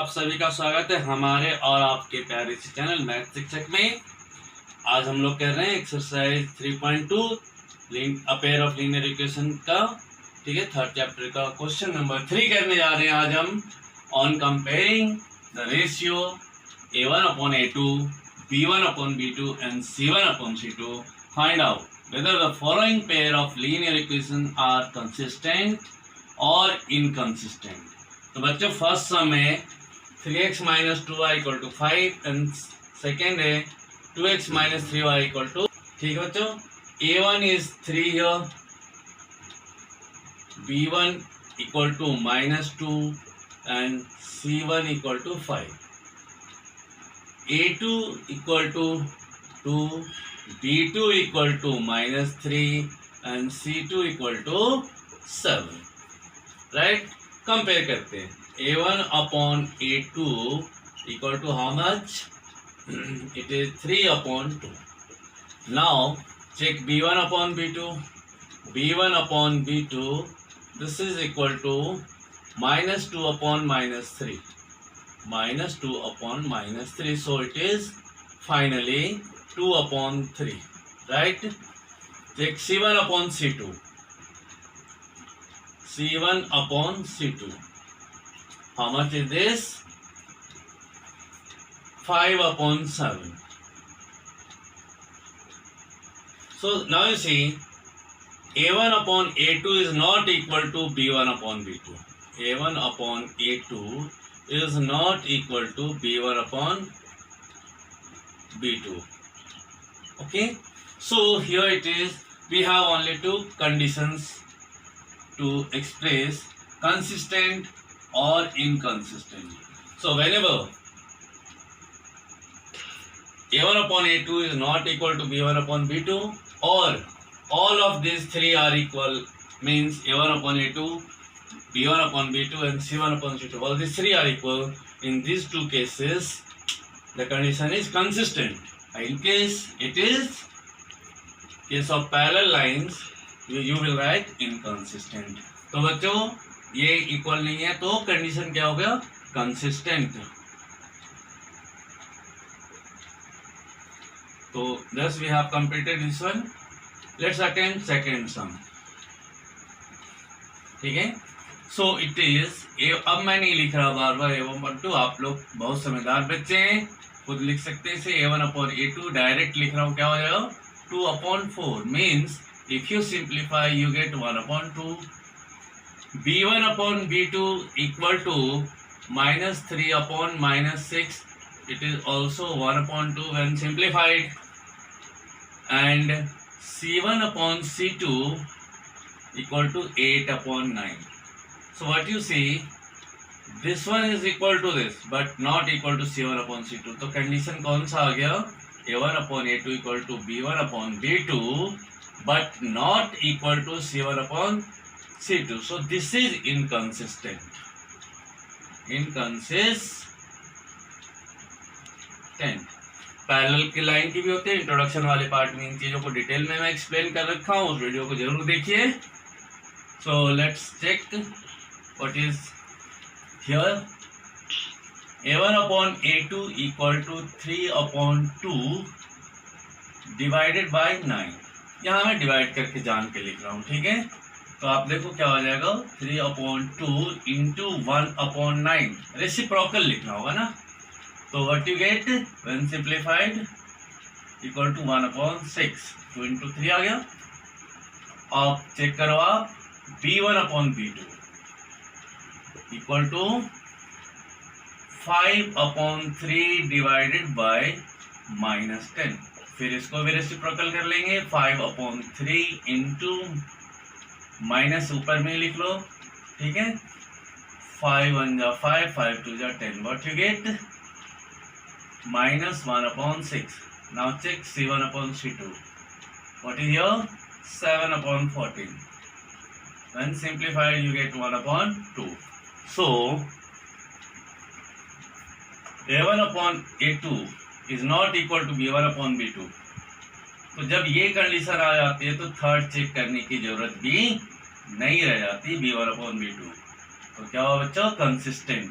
आप सभी का स्वागत है हमारे और आपके प्यारे से चैनल मैथ शिक्षक में। आज हम लोग कर रहे हैं exercise 3.2 a pair of linear equation का, ठीक है, थर्ड चैप्टर का क्वेश्चन नंबर 3 करने जा रहे हैं आज हम। On comparing the ratio a1/a2, b1/b2 and c1/c2, find out whether the following pair of linear equations are consistent or inconsistent। तो बच्चों फर्स्ट सम है 3x - 2y = 5 एंड सेकेंड है 2x - 3y = ठीक है बच्चों। a1 is 3 here, b1 = -2 and c1 = 5, a2 = 2, b2 = -3 and c2 = 7, right. Compare करते हैं a1/a2 = how much? It is 3/2. Now check b1/b2. b1/b2, this is equal to -2/-3, -2/-3, so it is finally 2/3, right? Check c1/c2. c1/c2, how much is this? 5/7. So now you see a1/a2 is not equal to b1/b2. a1/a2 is not equal to b1/b2. Okay, so here it is, we have only two conditions to express consistent or inconsistent. So whenever a1/a2 is not equal to b1/b2, or all of these three are equal, means a1/a2, b1/b2 and c1/c2, all these three are equal, in these two cases the condition is consistent. In case it is case of parallel lines, you will write inconsistent. तो बच्चों ये equal नहीं है तो condition क्या हो गया? Consistent. तो thus we have completed this one. Let's attempt second sum, ठीक है। So it is अब मैं नहीं लिख रहा बार बार a1/2, आप लोग बहुत समझदार बच्चे हैं, खुद लिख सकते हैं इसे। a1/a2 डायरेक्ट लिख रहा हूँ, क्या हो जाएगा? 2/4 means if you simplify you get 1/2. b1/b2 equal to -3/-6, it is also 1/2 when simplified, and c1/c2 equal to 8/9. So what you see, this one is equal to this but not equal to c1/c2. तो condition कौन सा आ गया? a1/a2 equal to b1/b2 but not equal to c1/c2. So this is inconsistent. Parallel की line की भी होती है। Introduction वाले पार्ट में इन चीजों को डिटेल में मैं एक्सप्लेन कर रखा हूँ, उस वीडियो को जरूर देखिए। So let's check what is here. a1/a2 equal to 3/2 divided by 9। यहाँ मैं डिवाइड करके जान के लिख रहा हूँ, ठीक है। तो आप देखो क्या हो जाएगा, 3/2 इंटू 1/9, रेसिप्रोकल लिखना होगा ना। तो what you get when simplified equal to 1/6, 2 into 3 आ गया। अब चेक करो आप, b1/b2 equal to 5/3 divided by -10। फिर इसको भी रेसिप्रोकल कर लेंगे, 5/3 इंटू माइनस ऊपर में लिख लो, ठीक है। 5 1 जा 5, 5 2 जा 10, what you get? -1/6। Now check c1/c2, what is your? 7/14। When simplified you get 1/2। So a1/a2 is not equal to b1/b2। तो जब ये कंडीशन आ जाती है तो थर्ड चेक करने की जरूरत भी नहीं रह जाती, b1/b2। तो क्या हुआ बच्चों? Consistent.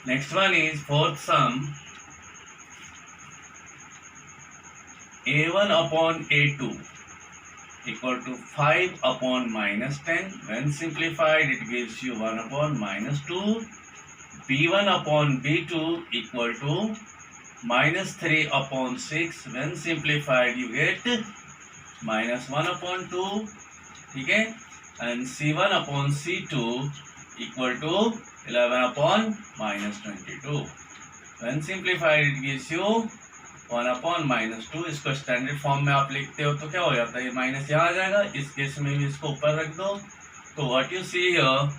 Next one is fourth sum. A1 upon A2 equal to 5 upon minus 10. When simplified, it gives you 1 upon minus 2. B1 upon B2 equal to minus 3 upon 6. When simplified, you get minus 1 upon 2. ठीक है, and C1 upon C2 equal to 11 upon minus 22. When simplified, it gives you 1 upon minus 2. इसको standard form में आप लिखते हो तो क्या हो जाता है, ये माइनस यहाँ आ जाएगा, इस केस में भी इसको ऊपर रख दो. तो what you see here,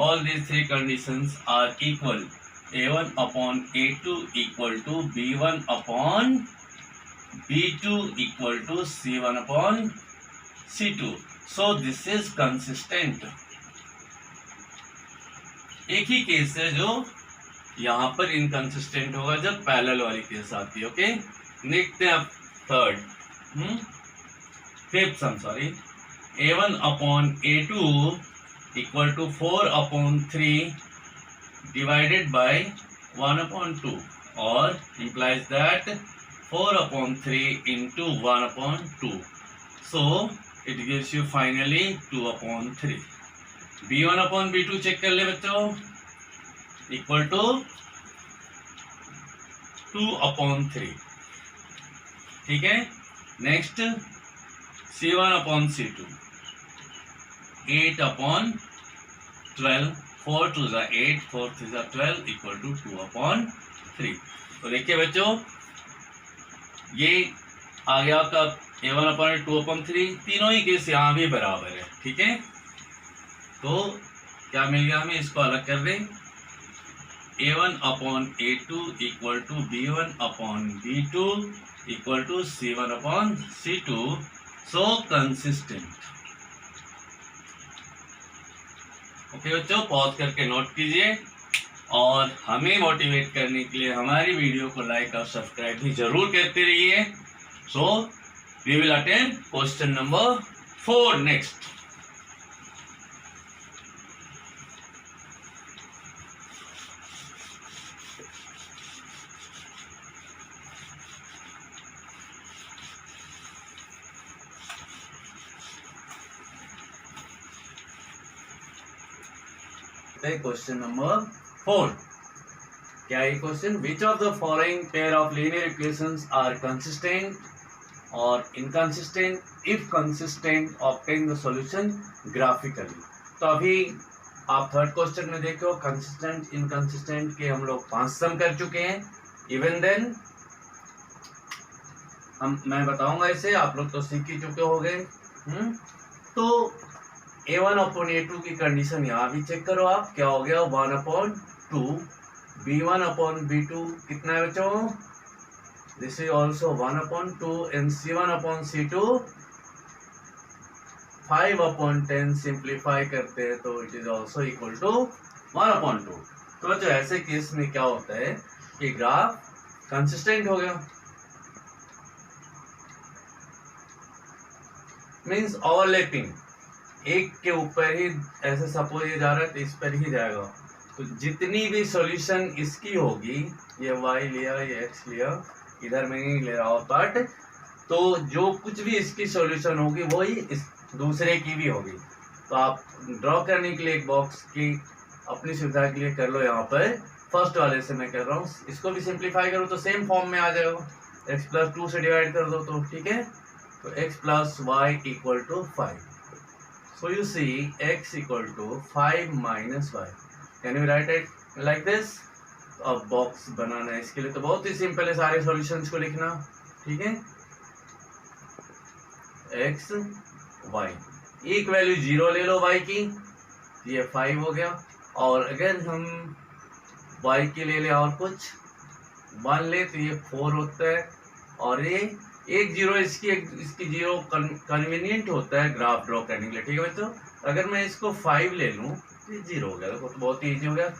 all these three conditions are equal. A1 upon A2 equal to B1 upon B2 equal to C1 upon C2. So this is consistent. एक ही केस है जो यहाँ पर इनकंसिस्टेंट होगा जब पैरेलल वाली केस आती है. ओके, नेक्स्ट है अब third, fifth some sorry. A1 upon A2 equal to 4 upon 3 divided by 1 upon 2, or implies that 4 upon 3 into 1 upon 2. So it gives you finally 2 upon 3. B1 upon B2 check कर ले बच्चों, equal to 2 upon 3. ठीक है, next C1 upon C2 8 upon 12. 4 2 is 8, 4 3 is 12 equal to 2 upon 3. तो देखिए बच्चों, ये आ गया आपका A1 upon 2 upon 3. तीनों ही केस यहाँ भी बराबर है. ठीक है, तो क्या मिल गया हमें, इसको अलग कर दें. A1 upon A2 equal to B1 upon B2 equal to C1 upon C2. So consistent. Okay बच्चों, पॉज करके नोट कीजिए, और हमें मोटिवेट करने के लिए हमारी वीडियो को लाइक और सब्सक्राइब भी जरूर करते रहिए. So we will attend question number 4 next. Question number 4. क्या है question, which of the following pair of linear equations are consistent or inconsistent, if consistent obtain the solution graphically. तो अभी आप थर्ड क्वेश्चन में देखो, कंसिस्टेंट इनकंसिस्टेंट के हम लोग 5 सम कर चुके हैं. इवन देन मैं बताऊंगा इसे, आप लोग तो सीख ही चुके हो गए. तो A1 अपॉन A2 की कंडीशन यहाँ भी चेक करो आप, क्या हो गया 1 अपॉन 2. B1 अपॉन B2 कितना है बच्चों, this is also 1 upon 2. And C1 upon C2 5 upon 10. Simplify करते हैं तो it is also equal to 1 upon 2. तो बच्चों ऐसे केस में क्या होता है कि ग्राफ कंसिस्टेंट हो गया, मीन्स ओवरलैपिंग, एक के ऊपर ही, ऐसे सपोज ये जा रहा है तो इस पर ही जाएगा. तो जितनी भी सॉल्यूशन इसकी होगी, ये y लिया, ये x लिया, इधर में नहीं ले रहा हूँ बट, तो जो कुछ भी इसकी सॉल्यूशन होगी वही इस दूसरे की भी होगी. तो आप ड्रॉ करने के लिए एक बॉक्स की अपनी सुविधा के लिए कर लो. यहाँ पर फर्स्ट वाले से मैं कर रहा हूँ, इसको भी सिंप्लीफाई करो तो सेम फॉर्म में आ जाएगा. x प्लस 2 से डिवाइड कर दो तो ठीक है. तो x plus y equal to 5. So you see x equal to 5 minus y. Can you write it like this? अब बॉक्स बनाना है इसके लिए तो बहुत ही सिंपल है, सारे सॉल्यूशंस को लिखना. ठीक है, x y, एक वैल्यू 0 ले लो y की, ये 5 हो गया. और अगर हम y की ले ले और कुछ 1 ले तो ये 4 होता है. और ये एक 0 इसकी 0 कन्वीनियंट होता है ग्राफ ड्रॉ करने के लिए. ठीक है बच्चों, अगर मैं इसको 5 ले लूँ तो ये 0 हो गया. देखो तो बहुत ही ईजी हो गया.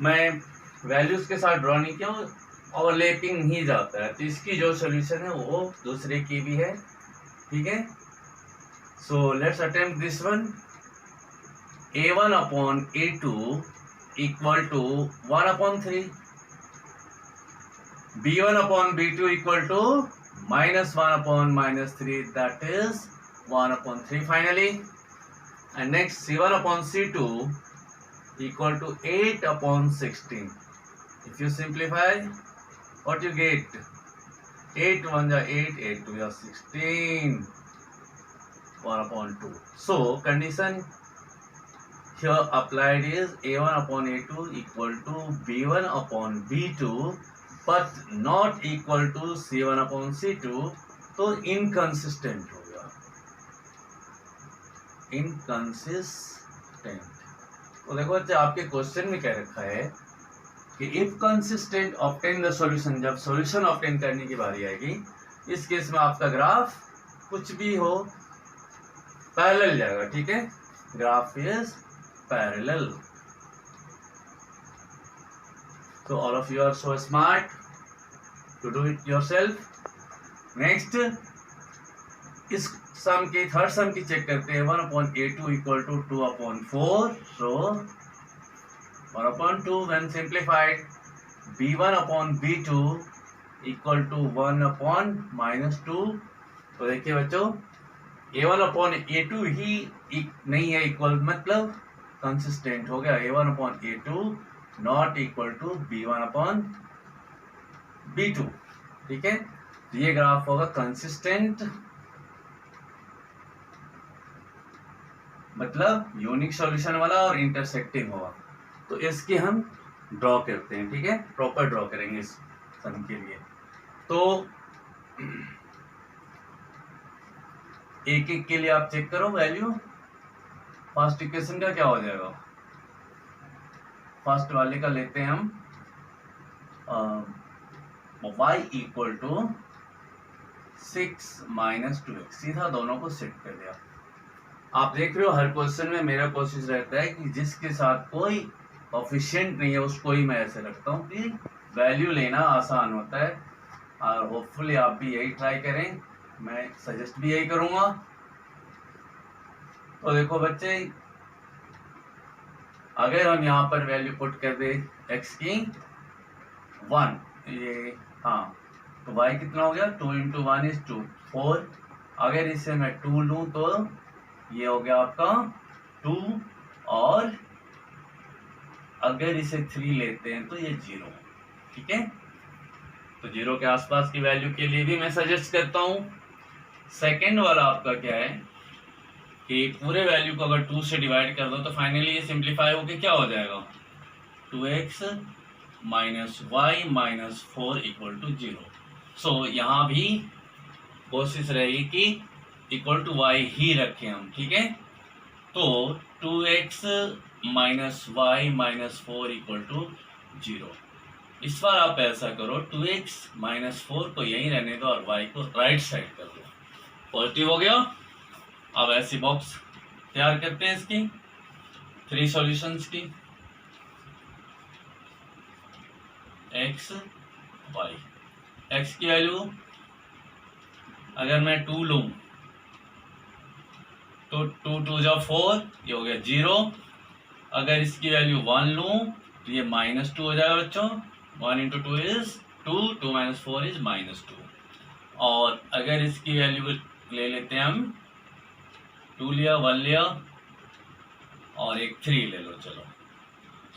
मैं वैल्यूज के साथ ड्रॉ नहीं किया, ओवरलैपिंग ही जाता है. तो इसकी जो सोल्यूशन है वो दूसरे की भी है. ठीक है, so let's attempt this one. A1 upon A2 equal to 1/3, b1 upon b2 equal to -1 upon -3, that is 1/3 finally. And next c1 upon c2 equal to 8 upon 16. If you simplify, what you get? 8 1 is 8, 8 2 is 16, 1/2. So condition here applied is a1 upon a2 equal to b1 upon b2, but not equal to c1 upon c2. तो inconsistent हो गया, inconsistent. तो देखो बच्चे, आपके question में कह रखा है कि if consistent obtain the solution, जब सॉल्यूशन ऑब्टेन करने की बारी आएगी, इस केस में आपका ग्राफ कुछ भी हो पैरेलल जाएगा, ठीक है, graph is parallel. So all of you are so smart to do it yourself. Next, इस सम की थर्ड सम की चेक करते हैं. 1/a2 equal to 2/4. So 1/2 when simplified, b1 upon b2 equal to 1/-2. तो देखिए बच्चों, a1 upon a2 ही नहीं है इक्वल, मतलब कंसिस्टेंट हो गया. a1 upon a2 not equal to b1 upon b2, ठीक है. तो ये ग्राफ होगा कंसिस्टेंट, मतलब यूनिक सॉल्यूशन वाला और इंटरसेक्टिंग होगा. तो इसके हम ड्रॉ करते हैं, ठीक है, प्रॉपर ड्रॉ करेंगे इस सम के लिए. तो एक एक के लिए आप चेक करो वैल्यू. फर्स्ट इक्वेशन का क्या हो जाएगा? फर्स्ट वाले का लेते हैं हम y इक्वल टू 6 - 2x. सीधा दोनों को सेट कर दिया. आप देख रहे हो हर क्वेश्चन में मेरा कोशिश रहता है कि जिसके साथ कोई कोफिशिएंट नहीं है उसको ही मैं ऐसे रखता हूँ कि वैल्यू लेना आसान होता है. और होपफुली आप भी यही ट्राई करें, मैं सजेस्ट भी यही करूँगा. तो देखो बच्चे, अगर हम यहाँ पर वैल्यू पुट कर दे x की 1, ये हाँ, तो y कितना हो गया? 2 × 1 = 2, 4. अगर इसे मैं 2 लूँ तो ये हो गया आपका 2, और अगर इसे 3 लेते हैं तो ये 0, ठीक है. तो 0 के आसपास की वैल्यू के लिए भी मैं सजेस्ट करता हूँ. सेकेंड वाला आपका क्या है कि पूरे वैल्यू को अगर 2 से डिवाइड कर दो तो फाइनली ये सिंप्लीफाई होके क्या हो जाएगा? 2x - y - 4 = 0. सो यहाँ भी कोशिश रहेगी कि इक्वल टू y ही रखें हम, ठीक है. तो 2x - y - 4 = 0. इस बार आप ऐसा करो, 2x - 4 को यहीं रहने दो और y को राइट साइड कर दो. पॉजिटिव हो गया. अब ऐसी बॉक्स तैयार करते हैं इसकी 3 सॉल्यूशंस की. x y, x की वैल्यू अगर मैं 2 लूं तो 2 × 2 = 4, ये हो गया 0. अगर इसकी वैल्यू 1 लूं तो ये -2 हो जाएगा बच्चों. 1 × 2 is 2, 2 - 4 is -2. और अगर इसकी वैल्यू ले लेते हैं हम, 2 लिया, 1 लिया और एक 3 ले लो, चलो.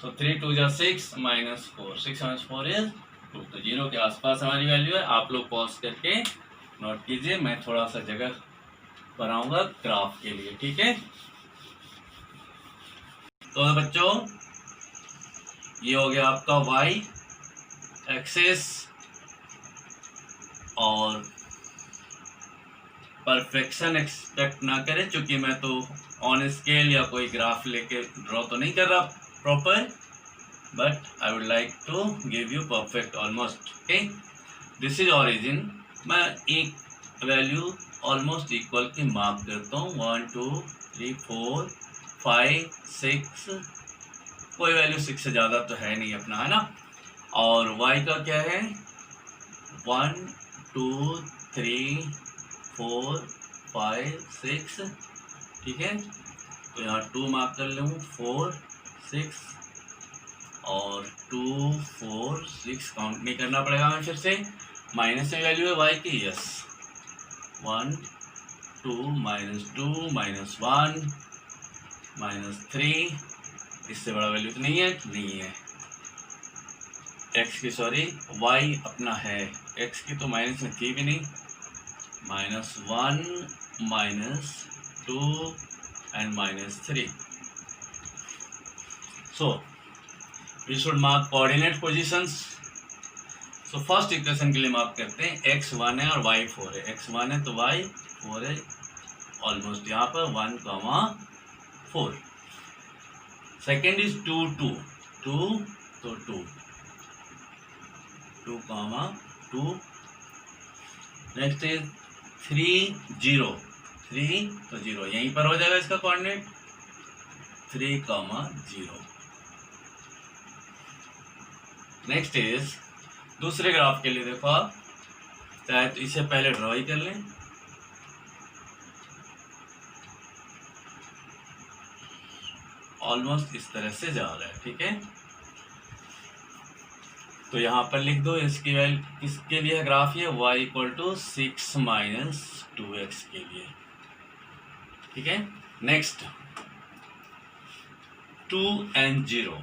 सो 3 × 2 = 6 - 4, 6 - 4 is 2. तो 0 के आसपास हमारी वैल्यू है. आप लोग पॉज करके नोट कीजिए, मैं थोड़ा सा जगह बनाऊंगा ग्राफ के लिए, ठीक है. तो बच्चों, ये हो गया आपका y एक्सिस, और परफेक्शन एक्सपेक्ट ना करें क्योंकि मैं तो ऑन स्केल या कोई ग्राफ लेके ड्रॉ तो नहीं कर रहा proper, but I would like to give you perfect almost. Okay, this is origin. मैं एक वैल्यू ऑलमोस्ट इक्वल की मार्क करता हूँ. 1 2 3 4 5 6, कोई वैल्यू 6 से ज़्यादा तो है नहीं अपना, है ना. और y का क्या है? 1 2 3 4 5 6, ठीक है. तो यहाँ 2 मार्क कर लूँ, 4 6 और 2 4 6 काउंट नहीं करना पड़ेगा हमें फिर से। माइनस में वैल्यू है y की, यस 1 2 -2 -1 -3, इससे बड़ा वैल्यू तो नहीं है x की, सॉरी y अपना है, x की तो माइनस में थी भी नहीं, -1 -2 and -3। So we should mark coordinate positions। So first equation के लिए मार्क करते हैं, x 1 है और y 4 है, x 1 है तो y 4 है, ऑलमोस्ट यहाँ पर 1, 4। सेकेंड इज 2 2 2 तो 2 2, 2। नेक्स्ट इज 3 0 3 तो 0, यहीं पर हो जाएगा इसका कोऑर्डिनेट 3, 0। नेक्स्ट इज दूसरे ग्राफ के लिए देखो आप चाहे तो इसे पहले ड्रॉ ही कर लें, ऑलमोस्ट इस तरह से जा रहा है, ठीक है। तो यहाँ पर लिख दो इसकी वैल्यू, किसके लिए ग्राफ ये y = 6 - 2x के लिए, ठीक है। नेक्स्ट 2 and 0,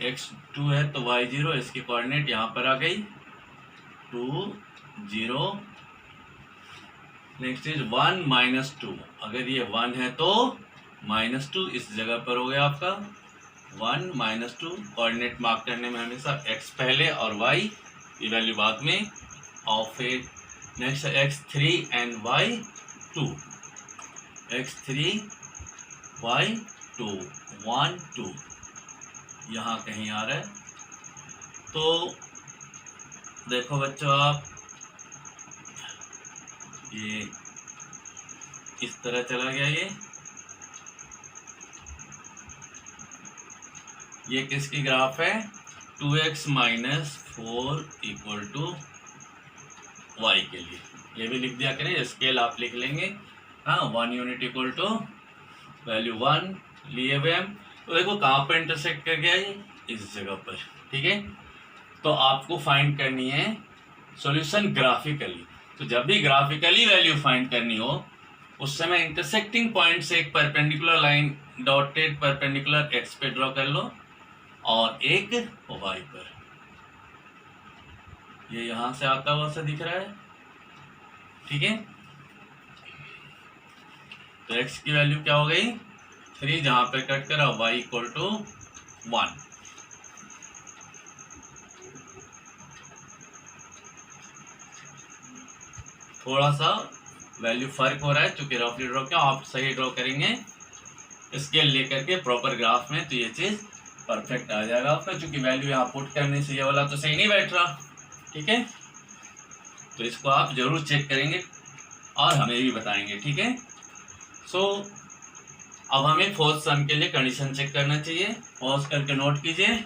x 2 है तो y 0, इसकी कोऑर्डिनेट यहाँ पर आ गई 2 0। नेक्स्ट इज 1 -2, अगर ये 1 है तो -2 इस जगह पर हो गया आपका 1 -2। कोऑर्डिनेट मार्क करने में हमेशा x पहले और y की वैल्यू बाद में, और फिर next x 3 and y 2, x 3 y 2 1 2 यहाँ कहीं आ रहा है। तो देखो बच्चों आप, ये इस तरह चला गया, ये किसकी ग्राफ है, 2x - 4 = y के लिए। ये भी लिख दिया करें, स्केल आप लिख लेंगे, हाँ 1 यूनिट = वैल्यू 1 लिए हुए हम। तो देखो कहाँ पर इंटरसेक्ट कर गया ये, इस जगह पर, ठीक है। तो आपको फाइंड करनी है सॉल्यूशन ग्राफिकली। तो जब भी ग्राफिकली वैल्यू फाइंड करनी हो उस समय इंटरसेक्टिंग पॉइंट से एक perpendicular line dotted perpendicular x पे ड्रॉ कर लो और एक y पर। ये यहां से आता हुआ सा दिख रहा है, ठीक है। तो x की वैल्यू क्या हो गई 3, जहां पे कट करा y = 1। थोड़ा सा वैल्यू फर्क हो रहा है क्योंकि रफली ड्रॉ किया, आप सही ड्रॉ करेंगे स्केल लेकर के प्रॉपर ग्राफ में तो ये चीज परफेक्ट आ जाएगा आपका, क्योंकि वैल्यू यहाँ पुट करने से ये वाला तो सही नहीं बैठ रहा, ठीक है। तो इसको आप जरूर चेक करेंगे और हमें भी बताएंगे, ठीक है। सो अब हमें फोर्थ सम के लिए कंडीशन चेक करना चाहिए, पॉज करके नोट कीजिए।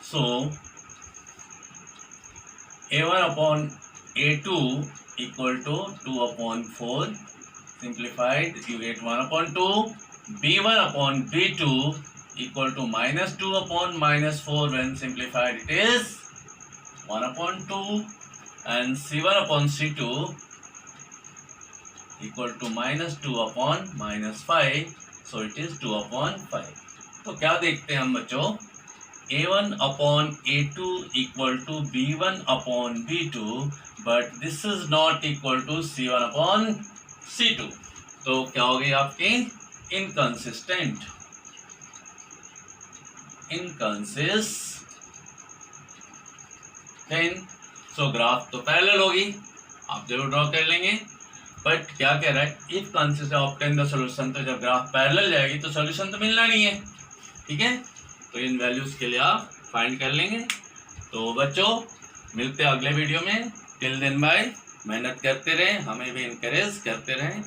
So A1/A2 = 2/4, simplified you get 1/2, B1/B2 = -2/-4, when simplified it is 1/2, and C1/C2 = -2/-5, so it is 2/5। तो क्या देखते हैं हम बच्चों, A1/A2 = B1/B2, but this is not equal to C1/C2। तो क्या हो गई आपकी इनकंसिस्टेंट, सो ग्राफ तो पैरेलल होगी, आप जरूर ड्रॉ कर लेंगे, बट क्या कह रहा है if consist obtain the solution. तो जब ग्राफ पैरेलल जाएगी तो सॉल्यूशन तो मिलना नहीं है, ठीक है। तो इन वैल्यूज के लिए आप फाइंड कर लेंगे। तो बच्चों मिलते हैं अगले वीडियो में, टिल देन बाय। मेहनत करते रहें, हमें भी इनकरेज करते रहें।